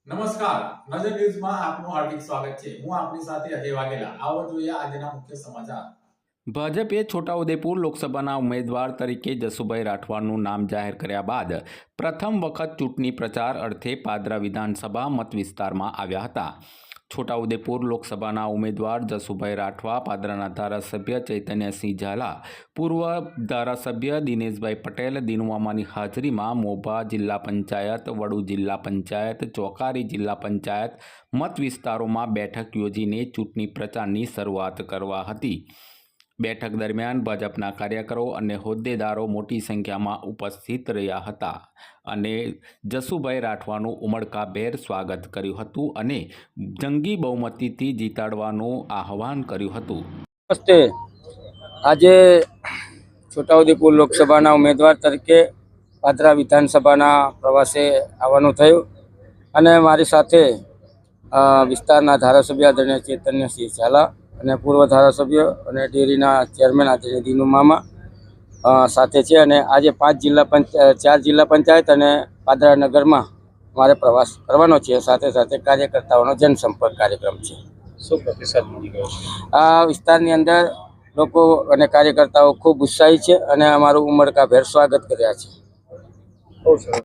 નમસ્કાર, નજર ન્યૂઝમાં આપનું હાર્દિક સ્વાગત છે। હું આપની સાથે અજય વાઘેલા। આવો જોઈએ આજના મુખ્ય સમાચાર। ભાજપે છોટાઉદેપુર લોકસભાના ઉમેદવાર તરીકે જસુભાઈ રાઠવાનું નામ જાહેર કર્યા બાદ પ્રથમ વખત ચૂંટણી પ્રચાર અર્થે પાદરા વિધાનસભા મત વિસ્તારમાં આવ્યા હતા। છોટાઉદેપુર લોકસભાના ઉમેદવાર જસુભાઈ રાઠવા, પાદરાના ધારાસભ્ય ચૈતન્યસિંહ ઝાલા, પૂર્વ ધારાસભ્ય દિનેશભાઈ પટેલ, દિનુમામાની હાજરીમાં મોભા જિલ્લા પંચાયત, વડુ જિલ્લા પંચાયત, ચોકારી જિલ્લા પંચાયત મત વિસ્તારોમાં બેઠક યોજીને ચૂંટણી પ્રચારની શરૂઆત કરવા હતી। બેઠક દરમિયાન ભાજપના કાર્યકરો અને હોદ્દેદારો મોટી સંખ્યામાં ઉપસ્થિત રહ્યા હતા અને જસુભાઈ રાઠવાનું ઉમળકાભેર સ્વાગત કર્યું હતું અને જંગી બહુમતીથી જીતાડવાનું આહવાન કર્યું હતું। નમસ્તે। આજે છોટાઉદેપુર લોકસભાના ઉમેદવાર તરીકે પાદરા વિધાનસભાના પ્રવાસે આવવાનું થયું અને મારી સાથે વિસ્તારના ધારાસભ્ય આદરણીય ચૈતન્યસિંહ ઝાલા અને પૂર્વ ધારાસભ્ય અને ડેરીના ચેરમેન આદરણીય દિનુ મામા સાથે છે અને આજે 4 જિલ્લા પંચાયત અને પાદરા નગરમાં મારે પ્રવાસ કરવાનો છે। સાથે સાથે કાર્યકર્તાઓનો જનસંપર્ક કાર્યક્રમ છે। શું પ્રતિસાદ મળી ગયો? આ વિસ્તારની અંદર લોકો અને કાર્યકર્તાઓ ખૂબ ઉત્સાહી છે અને અમારું ઉમળકાભેર સ્વાગત કર્યા છે। બહુ સરસ।